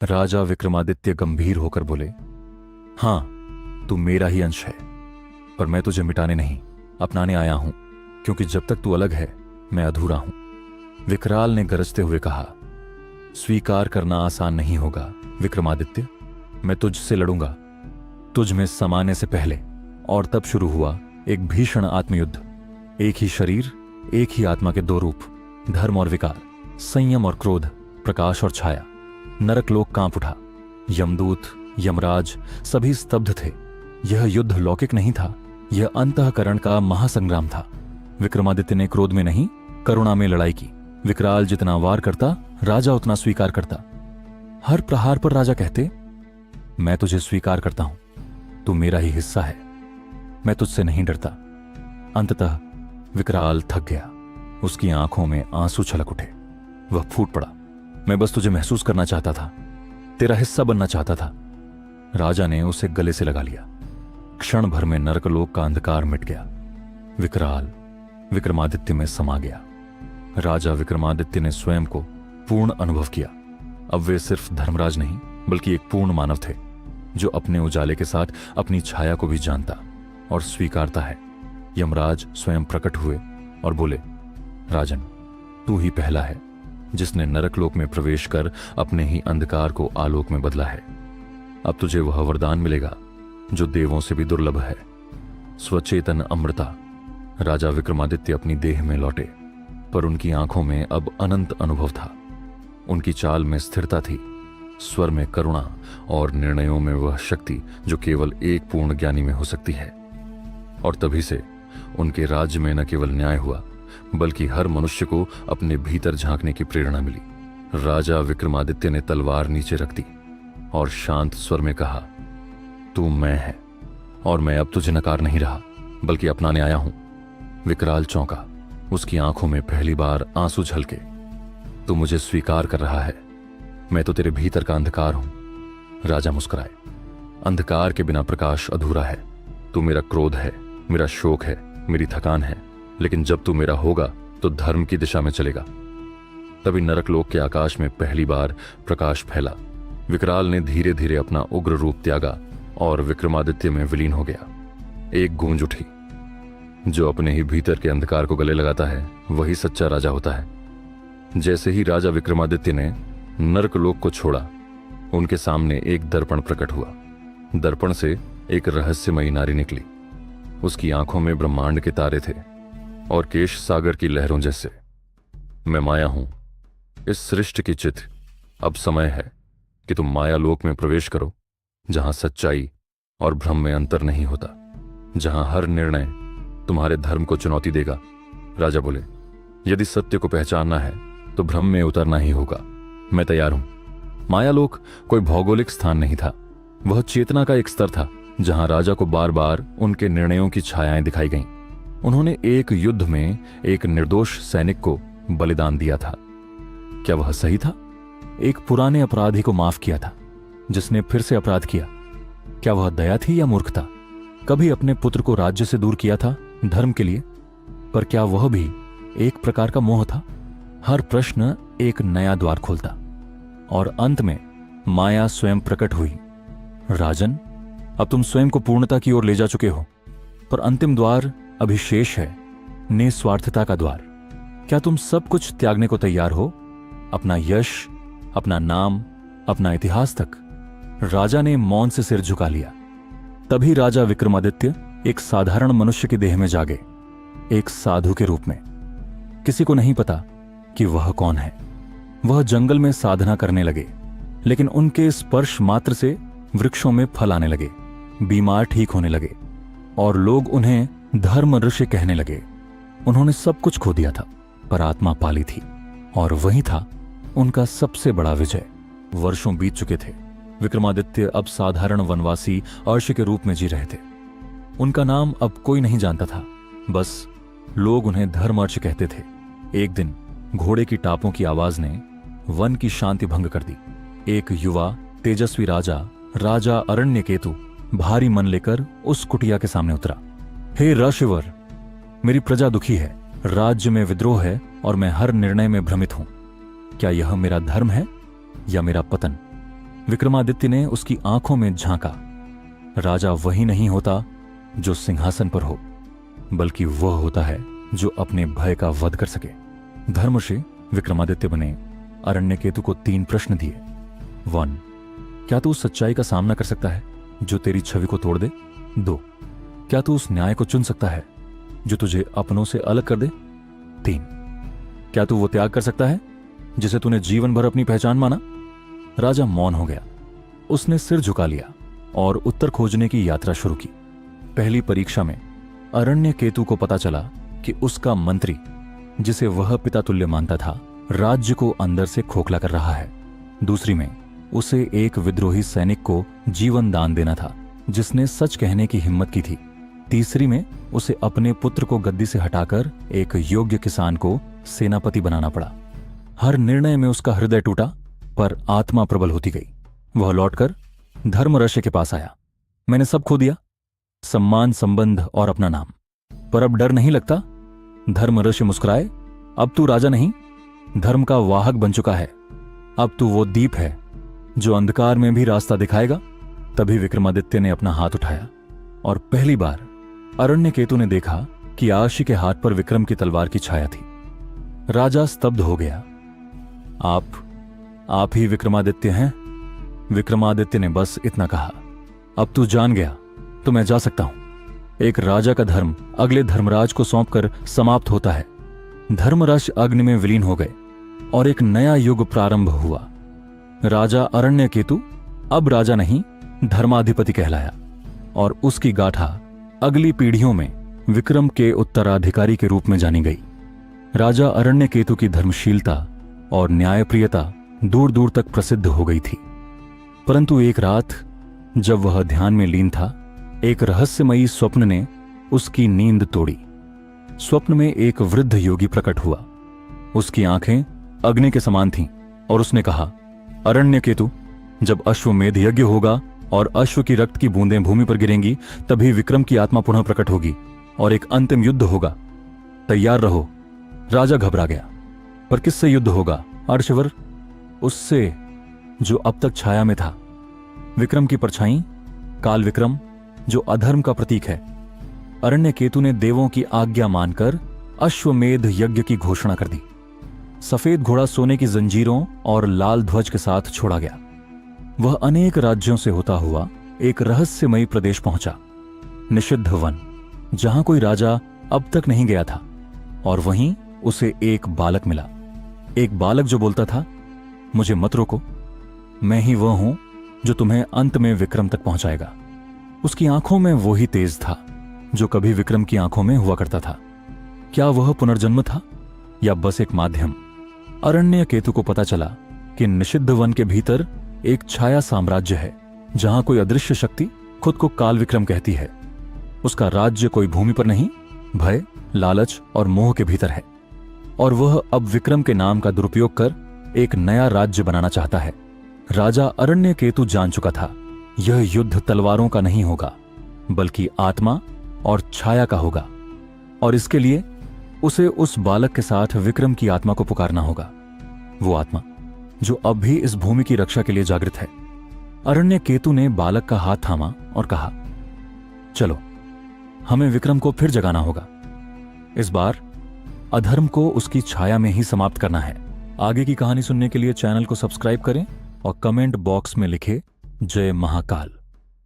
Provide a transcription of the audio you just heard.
राजा विक्रमादित्य गंभीर होकर बोले, हां, तू मेरा ही अंश है, पर मैं तुझे मिटाने नहीं, अपनाने आया हूं, क्योंकि जब तक तू अलग है मैं अधूरा हूं। विकराल ने गरजते हुए कहा, स्वीकार करना आसान नहीं होगा विक्रमादित्य, मैं तुझसे लड़ूंगा। तुझ में समाने से पहले और तब शुरू हुआ एक भीषण आत्मयुद्ध। एक ही शरीर, एक ही आत्मा के दो रूप, धर्म और विकार, संयम और क्रोध, प्रकाश और छाया। नरकलोक कांप उठा, यमदूत, यमराज सभी स्तब्ध थे। यह युद्ध लौकिक नहीं था, यह अंतःकरण का महासंग्राम था। विक्रमादित्य ने क्रोध में नहीं, करुणा में लड़ाई की। विकराल जितना वार करता, राजा उतना स्वीकार करता। हर प्रहार पर राजा कहते, मैं तुझे स्वीकार करता हूं, तू मेरा ही हिस्सा है, मैं तुझसे नहीं डरता। अंततः विकराल थक गया, उसकी आंखों में आंसू छलक उठे। वह फूट पड़ा, मैं बस तुझे महसूस करना चाहता था, तेरा हिस्सा बनना चाहता था। राजा ने उसे गले से लगा लिया। क्षण भर में नरकलोक का अंधकार मिट गया। विकराल विक्रमादित्य में समा गया। राजा विक्रमादित्य ने स्वयं को पूर्ण अनुभव किया। अब वे सिर्फ धर्मराज नहीं, बल्कि एक पूर्ण मानव थे, जो अपने उजाले के साथ अपनी छाया को भी जानता और स्वीकारता है। यमराज स्वयं प्रकट हुए और बोले, राजन, तू ही पहला है जिसने नरकलोक में प्रवेश कर अपने ही अंधकार को आलोक में बदला है। अब तुझे वह वरदान मिलेगा जो देवों से भी दुर्लभ है, स्वचेतन अमृता। राजा विक्रमादित्य अपनी देह में लौटे, पर उनकी आंखों में अब अनंत अनुभव था। उनकी चाल में स्थिरता थी, स्वर में करुणा और निर्णयों में वह शक्ति जो केवल एक पूर्ण ज्ञानी में हो सकती है। और तभी से उनके राज्य में न केवल न्याय हुआ, बल्कि हर मनुष्य को अपने भीतर झांकने की प्रेरणा मिली। राजा विक्रमादित्य ने तलवार नीचे रख दी और शांत स्वर में कहा, तू मैं है और मैं अब तुझे नकार नहीं रहा, बल्कि अपनाने आया हूं। विकराल चौंका, उसकी आंखों में पहली बार आंसू झलके। तू मुझे स्वीकार कर रहा है, मैं तो तेरे भीतर का अंधकार हूं। राजा मुस्कुराए, अंधकार के बिना प्रकाश अधूरा है। तू मेरा क्रोध है, मेरा शोक है, मेरी थकान है, लेकिन जब तू मेरा होगा तो धर्म की दिशा में चलेगा। तभी नरकलोक के आकाश में पहली बार प्रकाश फैला। विकराल ने धीरे धीरे अपना उग्र रूप त्यागा और विक्रमादित्य में विलीन हो गया। एक गूंज उठी, जो अपने ही भीतर के अंधकार को गले लगाता है वही सच्चा राजा होता है। जैसे ही राजा विक्रमादित्य ने नरकलोक को छोड़ा, उनके सामने एक दर्पण प्रकट हुआ। दर्पण से एक रहस्यमयी नारी निकली। उसकी आंखों में ब्रह्मांड के तारे थे और केश सागर की लहरों जैसे। मैं माया हूं, इस सृष्टि की चित्र। अब समय है कि तुम मायालोक में प्रवेश करो, जहां सच्चाई और भ्रम में अंतर नहीं होता, जहां हर निर्णय तुम्हारे धर्म को चुनौती देगा। राजा बोले, यदि सत्य को पहचानना है तो भ्रम में उतरना ही होगा। मैं तैयार हूं। मायालोक कोई भौगोलिक स्थान नहीं था, वह चेतना का एक स्तर था, जहां राजा को बार बार उनके निर्णयों की छायाएं दिखाई गईं। उन्होंने एक युद्ध में एक निर्दोष सैनिक को बलिदान दिया था। क्या वह सही था? एक पुराने अपराधी को माफ किया था, जिसने फिर से अपराध किया। क्या वह दया थी या मूर्खता? कभी अपने पुत्र को राज्य से दूर किया था धर्म के लिए, पर क्या वह भी एक प्रकार का मोह था? हर प्रश्न एक नया द्वार खोलता और अंत में माया स्वयं प्रकट हुई। राजन, अब तुम स्वयं को पूर्णता की ओर ले जा चुके हो, पर अंतिम द्वार अभी शेष है, निस्वार्थता का द्वार। क्या तुम सब कुछ त्यागने को तैयार हो? अपना यश, अपना नाम, अपना इतिहास तक। राजा ने मौन से सिर झुका लिया। तभी राजा विक्रमादित्य एक साधारण मनुष्य की देह में जागे, एक साधु के रूप में। किसी को नहीं पता कि वह कौन है। वह जंगल में साधना करने लगे, लेकिन उनके स्पर्श मात्र से वृक्षों में फल आने लगे, बीमार ठीक होने लगे और लोग उन्हें धर्म ऋषि कहने लगे। उन्होंने सब कुछ खो दिया था, पर आत्मा पाली थी, और वही था उनका सबसे बड़ा विजय। वर्षों बीत चुके थे। विक्रमादित्य अब साधारण वनवासी अर्श के रूप में जी रहे थे। उनका नाम अब कोई नहीं जानता था, बस लोग उन्हें धर्मर्ष कहते थे। एक दिन घोड़े की टापों की आवाज ने वन की शांति भंग कर दी। एक युवा तेजस्वी राजा अरण्यकेतु भारी मन लेकर उस कुटिया के सामने उतरा। हे ऋषिवर, मेरी प्रजा दुखी है, राज्य में विद्रोह है और मैं हर निर्णय में भ्रमित हूं। क्या यह मेरा धर्म है या मेरा पतन? विक्रमादित्य ने उसकी आंखों में झांका। राजा वही नहीं होता जो सिंहासन पर हो, बल्कि वह होता है जो अपने भय का वध कर सके। धर्मऋषि विक्रमादित्य बने अरण्यकेतु को 3 प्रश्न दिए। 1. क्या तू उस सच्चाई का सामना कर सकता है जो तेरी छवि को तोड़ दे? 2. क्या तू उस न्याय को चुन सकता है जो तुझे अपनों से अलग कर दे? 3. क्या तू वो त्याग कर सकता है जिसे तूने जीवन भर अपनी पहचान माना? राजा मौन हो गया। उसने सिर झुका लिया और उत्तर खोजने की यात्रा शुरू की। पहली परीक्षा में अरण्यकेतु को पता चला कि उसका मंत्री, जिसे वह पिता तुल्य मानता था, राज्य को अंदर से खोखला कर रहा है। दूसरी में उसे एक विद्रोही सैनिक को जीवन दान देना था जिसने सच कहने की हिम्मत की थी। तीसरी में उसे अपने पुत्र को गद्दी से हटाकर एक योग्य किसान को सेनापति बनाना पड़ा। हर निर्णय में उसका हृदय टूटा, पर आत्मा प्रबल होती गई। वह लौटकर धर्मऋषि के पास आया। मैंने सब खो दिया, सम्मान, संबंध और अपना नाम, पर अब डर नहीं लगता? धर्मऋषि मुस्कुराए। अब तू राजा नहीं, धर्म का वाहक बन चुका है। अब तू वो दीप है जो अंधकार में भी रास्ता दिखाएगा। तभी विक्रमादित्य ने अपना हाथ उठाया और पहली बार अरण्यकेतु ने देखा कि आशी के हाथ पर विक्रम की तलवार की छाया थी। राजा स्तब्ध हो गया। आप ही विक्रमादित्य हैं? विक्रमादित्य ने बस इतना कहा। अब तू जान गया तो मैं जा सकता हूं। एक राजा का धर्म अगले धर्मराज को सौंपकर समाप्त होता है। धर्मराज अग्नि में विलीन हो गए और एक नया युग प्रारंभ हुआ। राजा अरण्यकेतु अब राजा नहीं, धर्माधिपति कहलाया और उसकी गाथा अगली पीढ़ियों में विक्रम के उत्तराधिकारी के रूप में जानी गई। राजा अरण्यकेतु की धर्मशीलता और न्यायप्रियता दूर दूर तक प्रसिद्ध हो गई थी। परंतु एक रात जब वह ध्यान में लीन था, एक रहस्यमयी स्वप्न ने उसकी नींद तोड़ी। स्वप्न में एक वृद्ध योगी प्रकट हुआ। उसकी आंखें अग्नि के समान थीं और उसने कहा, अरण्यकेतु, जब अश्वमेध यज्ञ होगा और अश्व की रक्त की बूंदें भूमि पर गिरेंगी, तभी विक्रम की आत्मा पुनः प्रकट होगी और एक अंतिम युद्ध होगा। तैयार रहो। राजा घबरा गया। पर किससे युद्ध होगा अर्षवर? उससे जो अब तक छाया में था। विक्रम की परछाई, काल विक्रम, जो अधर्म का प्रतीक है। अरण्यकेतु ने देवों की आज्ञा मानकर अश्वमेध यज्ञ की घोषणा कर दी। सफेद घोड़ा सोने की जंजीरों और लाल ध्वज के साथ छोड़ा गया। वह अनेक राज्यों से होता हुआ एक रहस्यमयी प्रदेश पहुंचा, निषिद्ध वन, जहां कोई राजा अब तक नहीं गया था। और वहीं उसे एक बालक मिला। एक बालक जो बोलता था, मुझे मत रोको, मैं ही वह हूं जो तुम्हें अंत में विक्रम तक पहुंचाएगा। उसकी आंखों में वो ही तेज था जो कभी विक्रम की आंखों में हुआ करता था। क्या वह पुनर्जन्म था या बस एक माध्यम? अरण्यकेतु को पता चला कि निषिद्ध वन के भीतर एक छाया साम्राज्य है, जहां कोई अदृश्य शक्ति खुद को काल विक्रम कहती है। उसका राज्य कोई भूमि पर नहीं, भय, लालच और मोह के भीतर है। और वह अब विक्रम के नाम का दुरुपयोग कर एक नया राज्य बनाना चाहता है। राजा अरण्यकेतु जान चुका था, यह युद्ध तलवारों का नहीं होगा, बल्कि आत्मा और छाया का होगा। और इसके लिए उसे उस बालक के साथ विक्रम की आत्मा को पुकारना होगा, वो आत्मा जो अब भी इस भूमि की रक्षा के लिए जागृत है। अरण्यकेतु ने बालक का हाथ थामा और कहा, चलो, हमें विक्रम को फिर जगाना होगा। इस बार अधर्म को उसकी छाया में ही समाप्त करना है। आगे की कहानी सुनने के लिए चैनल को सब्सक्राइब करें और कमेंट बॉक्स में लिखें, जय महाकाल।